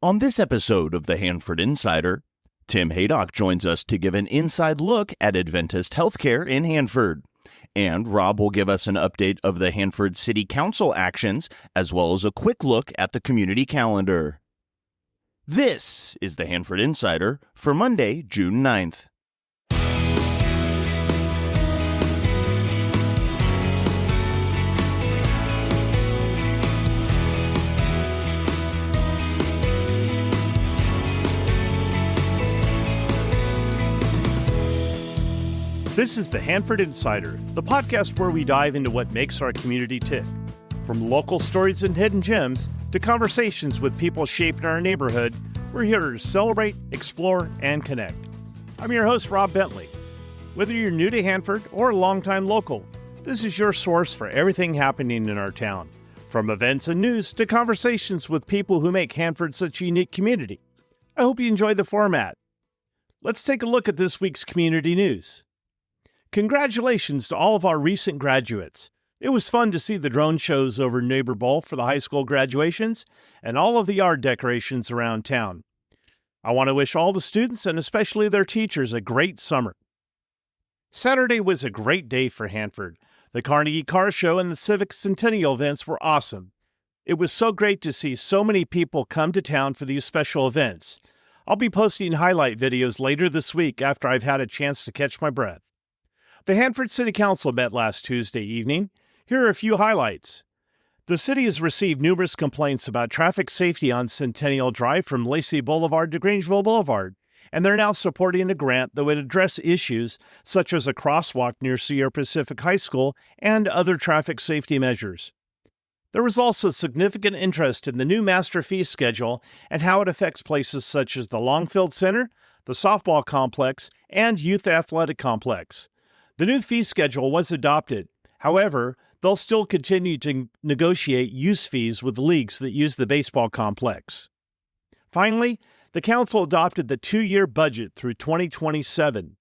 On this episode of the Hanford Insider, Tim Haydock joins us to give an inside look at Adventist healthcare in Hanford. And Rob will give us an update of the Hanford City Council actions, as well as a quick look at the community calendar. This is the Hanford Insider for Monday, June 9th. This is the Hanford Insider, the podcast where we dive into what makes our community tick. From local stories and hidden gems to conversations with people shaping our neighborhood, we're here to celebrate, explore, and connect. I'm your host, Rob Bentley. Whether you're new to Hanford or a longtime local, this is your source for everything happening in our town, from events and news to conversations with people who make Hanford such a unique community. I hope you enjoy the format. Let's take a look at this week's community news. Congratulations to all of our recent graduates. It was fun to see the drone shows over Neighbor Bowl for the high school graduations and all of the yard decorations around town. I want to wish all the students and especially their teachers a great summer. Saturday was a great day for Hanford. The Carnegie Car Show and the Civic Centennial events were awesome. It was so great to see so many people come to town for these special events. I'll be posting highlight videos later this week after I've had a chance to catch my breath. The Hanford City Council met last Tuesday evening. Here are a few highlights. The city has received numerous complaints about traffic safety on Centennial Drive from Lacey Boulevard to Grangeville Boulevard, and they're now supporting a grant that would address issues such as a crosswalk near Sierra Pacific High School and other traffic safety measures. There was also significant interest in the new master fee schedule and how it affects places such as the Longfield Center, the softball complex, and youth athletic complex. The new fee schedule was adopted. However, they'll still continue to negotiate use fees with leagues that use the baseball complex. Finally, the council adopted the 2-year budget through 2027.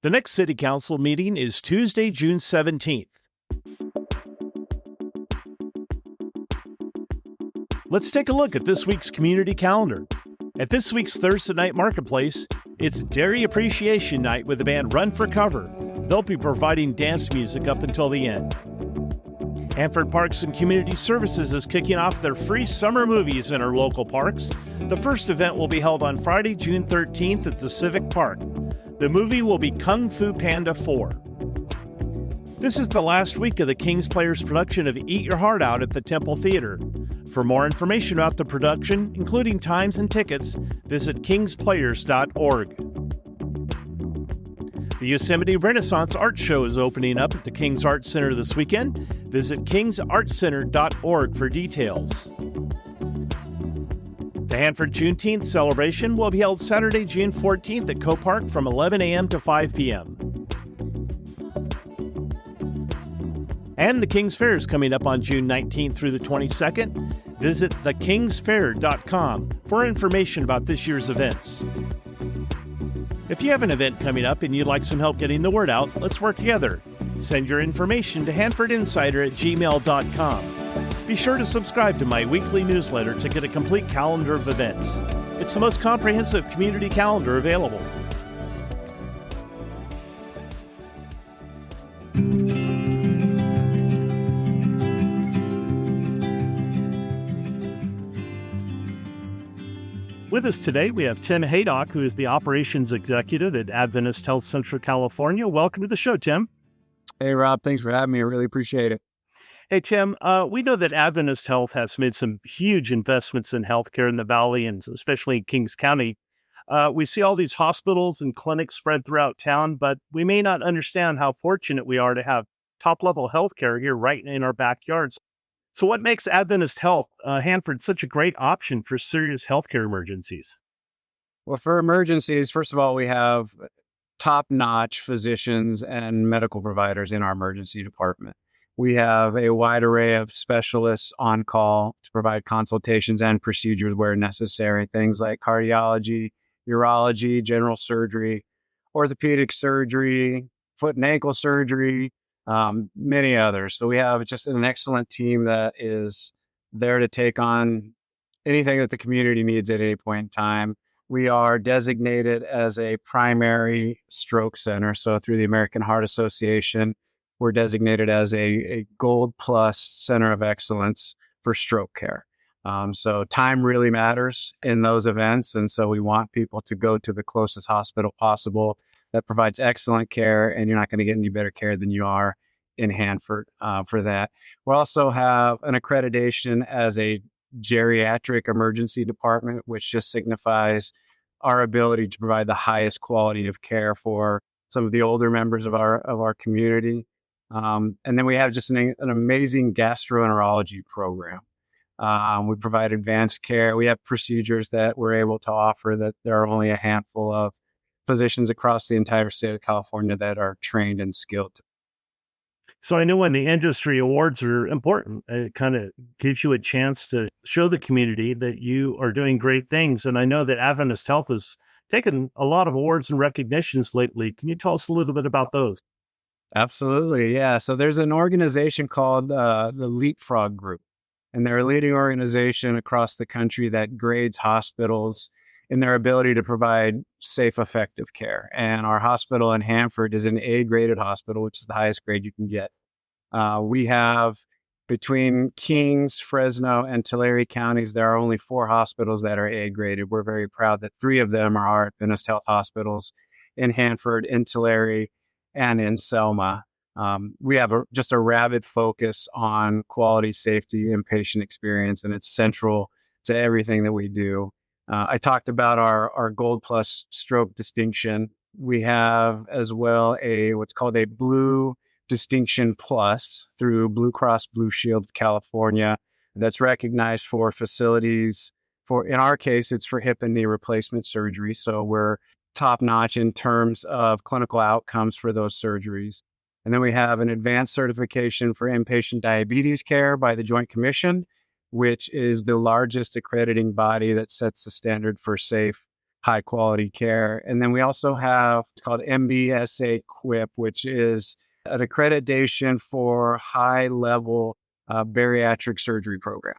The next city council meeting is Tuesday, June 17th. Let's take a look at this week's community calendar. At this week's Thursday Night Marketplace, it's Dairy Appreciation Night with the band Run for Cover. They'll be providing dance music up until the end. Hanford Parks and Community Services is kicking off their free summer movies in our local parks. The first event will be held on Friday, June 13th at the Civic Park. The movie will be Kung Fu Panda 4. This is the last week of the King's Players production of Eat Your Heart Out at the Temple Theater. For more information about the production, including times and tickets, visit kingsplayers.org. The Yosemite Renaissance Art Show is opening up at the King's Art Center this weekend. Visit kingsartcenter.org for details. The Hanford Juneteenth celebration will be held Saturday, June 14th at Co-Park from 11 a.m. to 5 p.m. And the King's Fair is coming up on June 19th through the 22nd. Visit thekingsfair.com for information about this year's events. If you have an event coming up and you'd like some help getting the word out, let's work together. Send your information to hanfordinsider@gmail.com. Be sure to subscribe to my weekly newsletter to get a complete calendar of events. It's the most comprehensive community calendar available. With us today, we have Tim Haydock, who is the Operations Executive at Adventist Health Central California. Welcome to the show, Tim. Hey, Rob. Thanks for having me. I really appreciate it. Hey, Tim, we know that Adventist Health has made some huge investments in healthcare in the Valley and especially in Kings County. We see all these hospitals and clinics spread throughout town, but we may not understand how fortunate we are to have top-level healthcare here right in our backyards. So what makes Adventist Health Hanford such a great option for serious healthcare emergencies? Well, for emergencies, first of all, we have top-notch physicians and medical providers in our emergency department. We have a wide array of specialists on call to provide consultations and procedures where necessary, things like cardiology, urology, general surgery, orthopedic surgery, foot and ankle surgery, many others. So we have just an excellent team that is there to take on anything that the community needs at any point in time. We are designated as a primary stroke center. So through the American Heart Association, we're designated as a Gold Plus Center of Excellence for stroke care. So time really matters in those events. And so we want people to go to the closest hospital possible that provides excellent care, and you're not going to get any better care than you are in Hanford for that. We also have an accreditation as a geriatric emergency department, which just signifies our ability to provide the highest quality of care for some of the older members of our community. And then we have just an amazing gastroenterology program. We provide advanced care. We have procedures that we're able to offer that there are only a handful of physicians across the entire state of California that are trained and skilled. So I know when the industry awards are important, it kind of gives you a chance to show the community that you are doing great things. And I know that Adventist Health has taken a lot of awards and recognitions lately. Can you tell us a little bit about those? Absolutely. Yeah. So there's an organization called the Leapfrog Group, and they're a leading organization across the country that grades hospitals in their ability to provide safe, effective care. And our hospital in Hanford is an A-graded hospital, which is the highest grade you can get. We have between Kings, Fresno, and Tulare counties, there are only 4 hospitals that are A-graded. We're very proud that 3 of them are our Adventist Health hospitals in Hanford, in Tulare, and in Selma. We have just a rabid focus on quality, safety, and patient experience, and it's central to everything that we do. I talked about our Gold Plus stroke distinction. We have as well what's called a Blue Distinction Plus through Blue Cross Blue Shield of California that's recognized for facilities in our case, it's for hip and knee replacement surgery. So we're top notch in terms of clinical outcomes for those surgeries. And then we have an advanced certification for inpatient diabetes care by the Joint Commission, which is the largest accrediting body that sets the standard for safe, high quality care. And then we also have what's called MBSA QUIP, which is an accreditation for high level bariatric surgery program.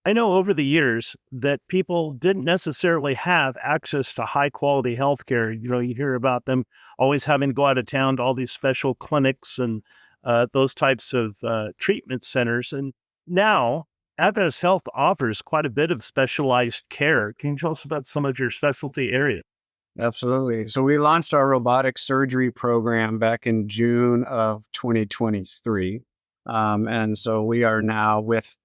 I know over the years that people didn't necessarily have access to high quality healthcare. You know, you hear about them always having to go out of town to all these special clinics and those types of treatment centers. And now Adventist Health offers quite a bit of specialized care. Can you tell us about some of your specialty areas? Absolutely. So we launched our robotic surgery program back in June of 2023. And so we are now with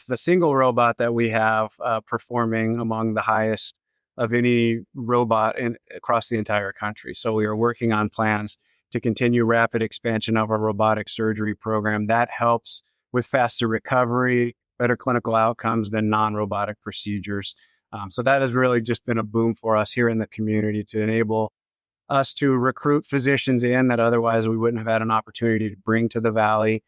the single robot that we have performing among the highest of any robot across the entire country. So we are working on plans to continue rapid expansion of our robotic surgery program. That helps with faster recovery, better clinical outcomes than non-robotic procedures. So that has really just been a boom for us here in the community to enable us to recruit physicians in that otherwise we wouldn't have had an opportunity to bring to the Valley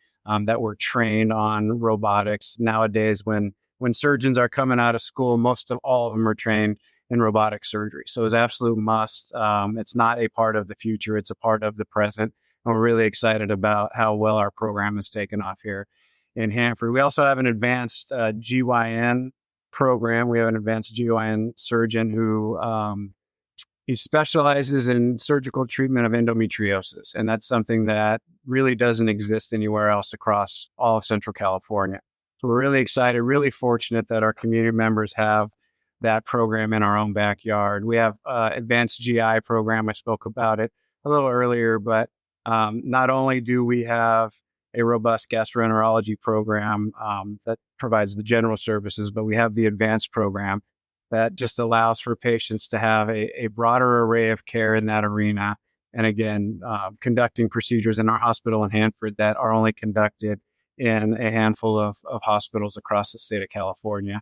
that were trained on robotics. Nowadays, when surgeons are coming out of school, most of all of them are trained in robotic surgery. So it's an absolute must. It's not a part of the future. It's a part of the present. And we're really excited about how well our program has taken off here in Hanford. We also have an advanced GYN program. We have an advanced GYN surgeon who he specializes in surgical treatment of endometriosis. And that's something that really doesn't exist anywhere else across all of Central California. So we're really excited, really fortunate that our community members have that program in our own backyard. We have advanced GI program. I spoke about it a little earlier, but not only do we have a robust gastroenterology program that provides the general services, but we have the advanced program that just allows for patients to have a broader array of care in that arena. And again, conducting procedures in our hospital in Hanford that are only conducted in a handful of hospitals across the state of California.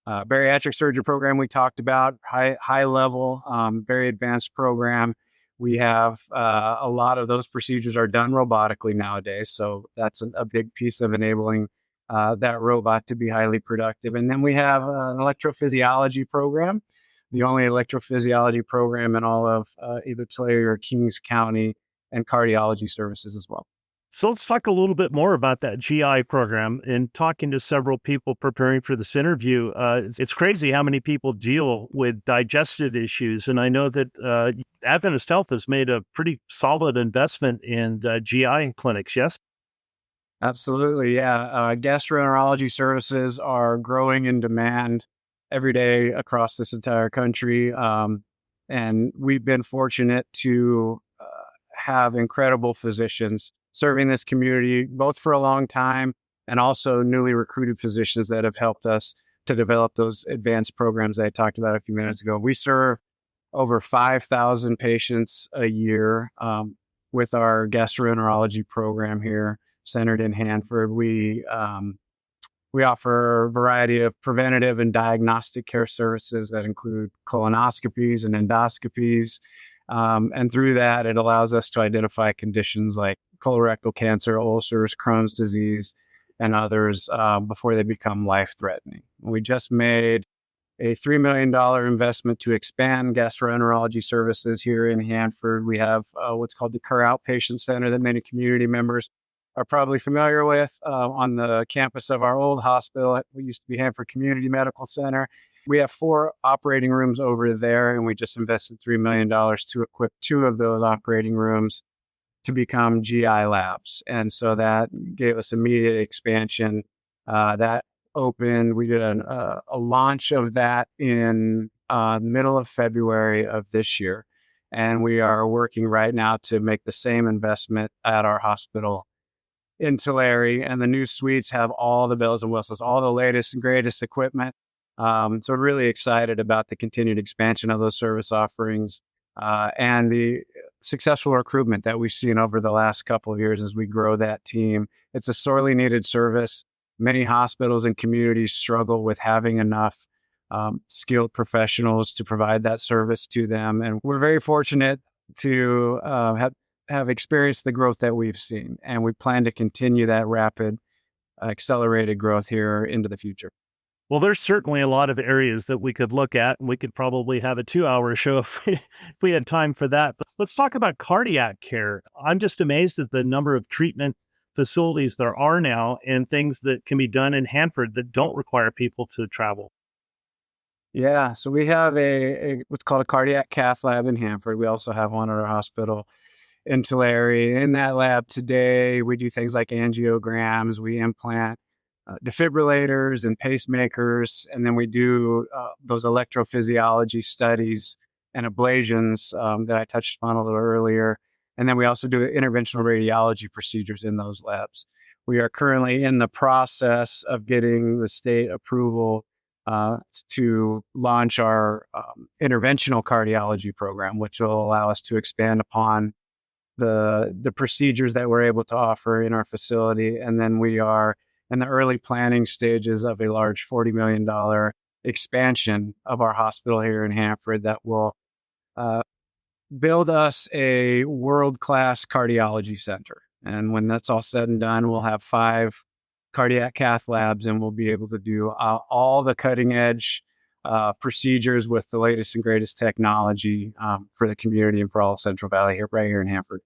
Bariatric surgery program we talked about, high level, very advanced program. We have a lot of those procedures are done robotically nowadays. So that's a big piece of enabling that robot to be highly productive. And then we have an electrophysiology program, the only electrophysiology program in all of either Tulare or Kings County, and cardiology services as well. So let's talk a little bit more about that GI program. And talking to several people preparing for this interview, it's crazy how many people deal with digestive issues. And I know that Adventist Health has made a pretty solid investment in GI clinics, yes? Absolutely. Yeah. Gastroenterology services are growing in demand every day across this entire country. And we've been fortunate to have incredible physicians serving this community, both for a long time and also newly recruited physicians that have helped us to develop those advanced programs that I talked about a few minutes ago. We serve over 5,000 patients a year with our gastroenterology program here, centered in Hanford. We offer a variety of preventative and diagnostic care services that include colonoscopies and endoscopies. And through that, it allows us to identify conditions like colorectal cancer, ulcers, Crohn's disease, and others before they become life-threatening. We just made a $3 million investment to expand gastroenterology services here in Hanford. We have what's called the Kerr Outpatient Center that many community members are probably familiar with on the campus of our old hospital. We used to be Hanford Community Medical Center. We have 4 operating rooms over there, and we just invested $3 million to equip 2 of those operating rooms to become GI labs. And so that gave us immediate expansion. That opened, we did a launch of that in middle of February of this year. And we are working right now to make the same investment at our hospital in Tulare. And the new suites have all the bells and whistles, all the latest and greatest equipment. So we're really excited about the continued expansion of those service offerings and the successful recruitment that we've seen over the last couple of years as we grow that team. It's a sorely needed service. Many hospitals and communities struggle with having enough skilled professionals to provide that service to them. And we're very fortunate to have experienced the growth that we've seen. And we plan to continue that rapid, accelerated growth here into the future. Well, there's certainly a lot of areas that we could look at, and we could probably have a 2-hour show if we had time for that. But let's talk about cardiac care. I'm just amazed at the number of treatment facilities there are now and things that can be done in Hanford that don't require people to travel. Yeah, so we have a what's called a cardiac cath lab in Hanford. We also have one at our hospital in Tulare. In that lab today, we do things like angiograms, we implant defibrillators and pacemakers, and then we do those electrophysiology studies and ablations that I touched upon a little earlier. And then we also do interventional radiology procedures in those labs. We are currently in the process of getting the state approval to launch our interventional cardiology program, which will allow us to expand upon the procedures that we're able to offer in our facility. And then we are in the early planning stages of a large $40 million expansion of our hospital here in Hanford that will build us a world-class cardiology center. And when that's all said and done, we'll have 5 cardiac cath labs, and we'll be able to do all the cutting-edge procedures with the latest and greatest technology for the community and for all of Central Valley here, right here in Hanford.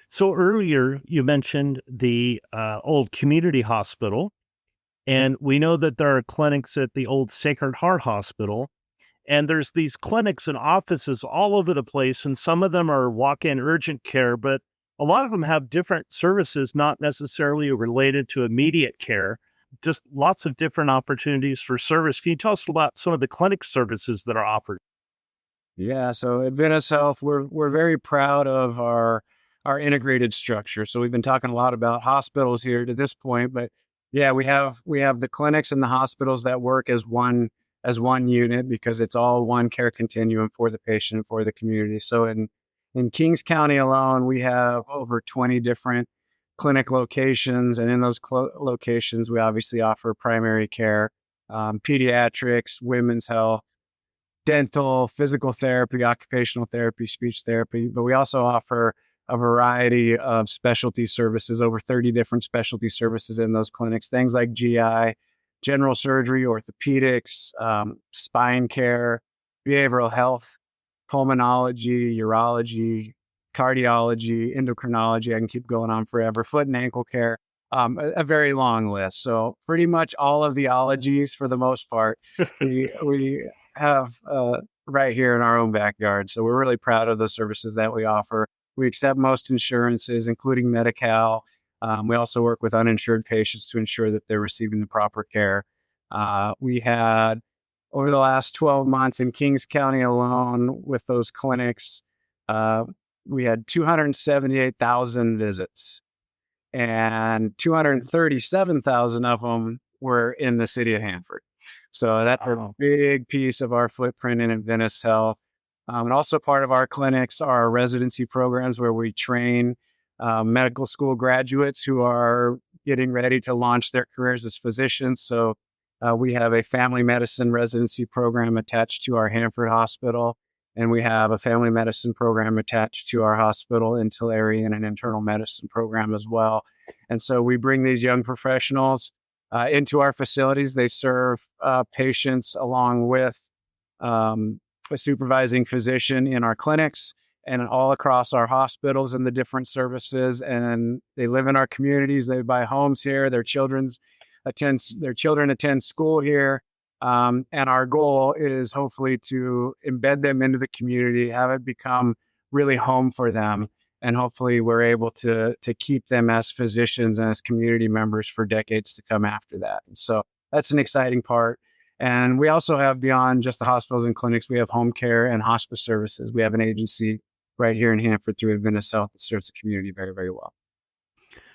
So earlier you mentioned the old community hospital, and we know that there are clinics at the old Sacred Heart Hospital, and there's these clinics and offices all over the place, and some of them are walk-in urgent care, but a lot of them have different services, not necessarily related to immediate care, just lots of different opportunities for service. Can you tell us about some of the clinic services that are offered? Yeah, so at Adventist Health, we're very proud of our integrated structure. So we've been talking a lot about hospitals here to this point, but yeah, we have the clinics and the hospitals that work as one unit because it's all one care continuum for the patient, for the community. So in Kings County alone, we have over 20 different clinic locations, and in those locations, we obviously offer primary care, pediatrics, women's health, dental, physical therapy, occupational therapy, speech therapy, but we also offer a variety of specialty services, over 30 different specialty services in those clinics, things like GI, general surgery, orthopedics, spine care, behavioral health, pulmonology, urology, cardiology, endocrinology. I can keep going on forever. Foot and ankle care, a very long list. So pretty much all of the ologies for the most part, we have right here in our own backyard. So we're really proud of the services that we offer. We accept most insurances, including Medi-Cal. We also work with uninsured patients to ensure that they're receiving the proper care. We had, over the last 12 months in Kings County alone with those clinics, we had 278,000 visits, and 237,000 of them were in the city of Hanford. So that's a big piece of our footprint in Adventist Health. And also part of our clinics are residency programs where we train medical school graduates who are getting ready to launch their careers as physicians. So we have a family medicine residency program attached to our Hanford hospital, and we have a family medicine program attached to our hospital in Tulare, and an internal medicine program as well. And so we bring these young professionals into our facilities. They serve patients along with a supervising physician in our clinics and all across our hospitals and the different services. And they live in our communities. They buy homes here. Their children attend school here. And our goal is hopefully to embed them into the community, have it become really home for them. And hopefully we're able to keep them as physicians and as community members for decades to come after that. And so that's an exciting part. And we also have, beyond just the hospitals and clinics, we have home care and hospice services. We have an agency right here in Hanford through Adventist Health that serves the community very, very well.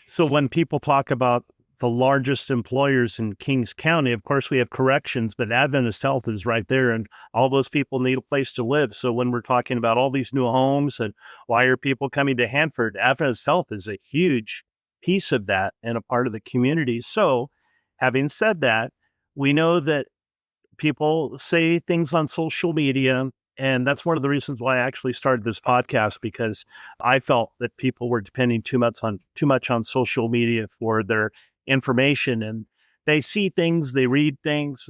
So when people talk about the largest employers in Kings County, of course, we have corrections, but Adventist Health is right there, and all those people need a place to live. So when we're talking about all these new homes and why are people coming to Hanford, Adventist Health is a huge piece of that and a part of the community. So having said that, we know that people say things on social media, and that's one of the reasons why I actually started this podcast, because I felt that people were depending too much on social media for their information, and they see things, they read things.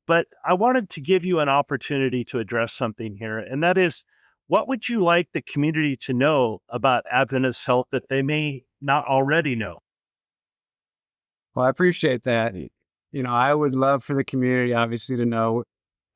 But I wanted to give you an opportunity to address something here, and that is, what would you like the community to know about Adventist Health that they may not already know? Well, I appreciate that. I would love for the community, obviously, to know,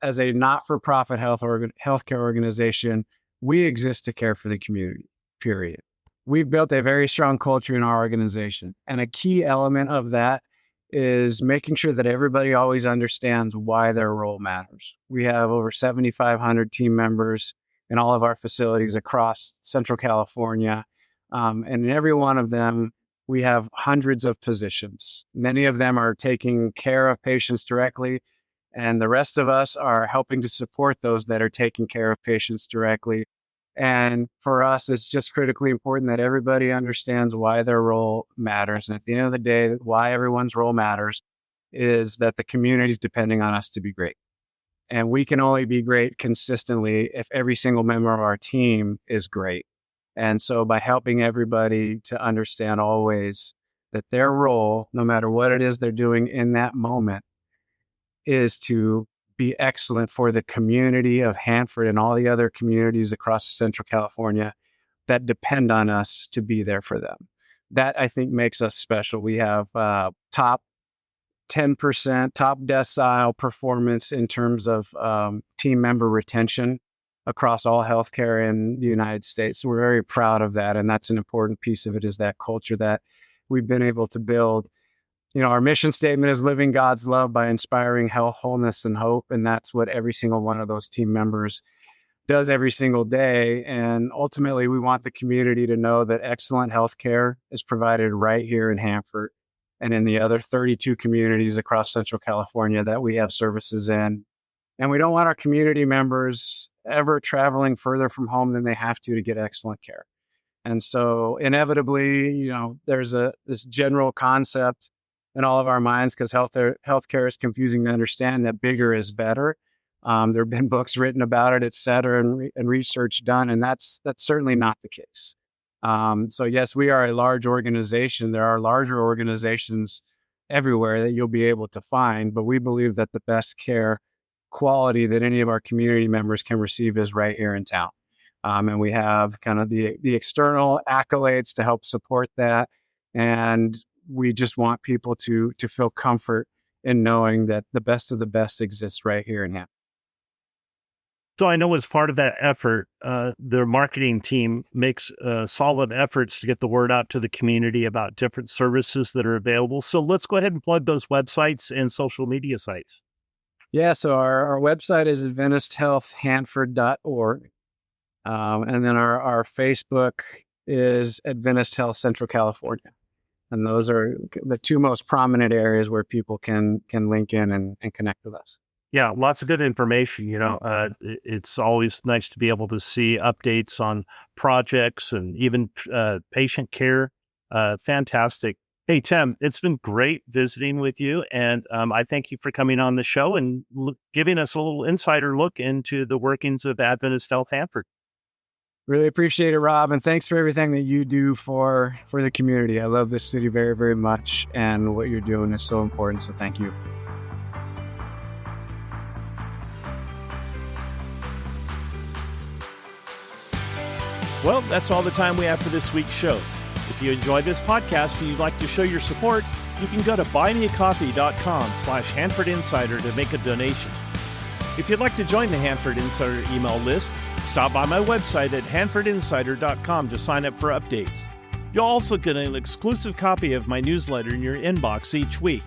as a not-for-profit healthcare organization, we exist to care for the community, period. We've built a very strong culture in our organization. And a key element of that is making sure that everybody always understands why their role matters. We have over 7,500 team members in all of our facilities across Central California. And in every one of them, we have hundreds of physicians. Many of them are taking care of patients directly, and the rest of us are helping to support those that are taking care of patients directly. And for us, it's just critically important that everybody understands why their role matters. And at the end of the day, why everyone's role matters is that the community is depending on us to be great. And we can only be great consistently if every single member of our team is great. And so by helping everybody to understand always that their role, no matter what it is they're doing in that moment, is to be excellent for the community of Hanford and all the other communities across Central California that depend on us to be there for them. That, I think, makes us special. We have top 10%, top decile performance in terms of team member retention across all healthcare in the United States. So we're very proud of that. And that's an important piece of it, is that culture that we've been able to build. Our mission statement is living God's love by inspiring health, wholeness, and hope. And that's what every single one of those team members does every single day. And ultimately, we want the community to know that excellent healthcare is provided right here in Hanford and in the other 32 communities across Central California that we have services in. And we don't want our community members ever traveling further from home than they have to get excellent care. And so inevitably, there's this general concept in all of our minds, because healthcare is confusing to understand, that bigger is better. There have been books written about it, et cetera, and research done, and that's certainly not the case. So yes, we are a large organization. There are larger organizations everywhere that you'll be able to find, but we believe that the best care quality that any of our community members can receive is right here in town. And we have kind of the external accolades to help support that. And we just want people to feel comfort in knowing that the best of the best exists right here in Hanford. So I know as part of that effort, their marketing team makes solid efforts to get the word out to the community about different services that are available. So let's go ahead and plug those websites and social media sites. Yeah, so our website is adventisthealthhanford.org. And then our Facebook is Adventist Health Central California. And those are the two most prominent areas where people can link in and connect with us. Yeah, lots of good information. It's always nice to be able to see updates on projects and even patient care. Fantastic. Hey, Tim, it's been great visiting with you. And I thank you for coming on the show and giving us a little insider look into the workings of Adventist Health Hanford. Really appreciate it, Rob. And thanks for everything that you do for the community. I love this city very, very much. And what you're doing is so important. So thank you. Well, that's all the time we have for this week's show. If you enjoyed this podcast and you'd like to show your support, you can go to buymeacoffee.com/Hanford Insider to make a donation. If you'd like to join the Hanford Insider email list, stop by my website at hanfordinsider.com to sign up for updates. You'll also get an exclusive copy of my newsletter in your inbox each week.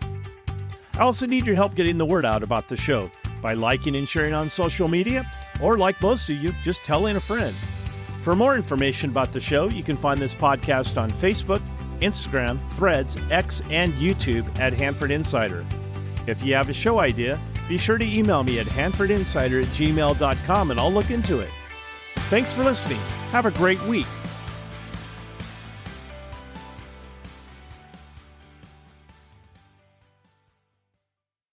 I also need your help getting the word out about the show by liking and sharing on social media, or like most of you, just telling a friend. For more information about the show, you can find this podcast on Facebook, Instagram, Threads, X, and YouTube at Hanford Insider. If you have a show idea, be sure to email me at hanfordinsider@gmail.com and I'll look into it. Thanks for listening. Have a great week.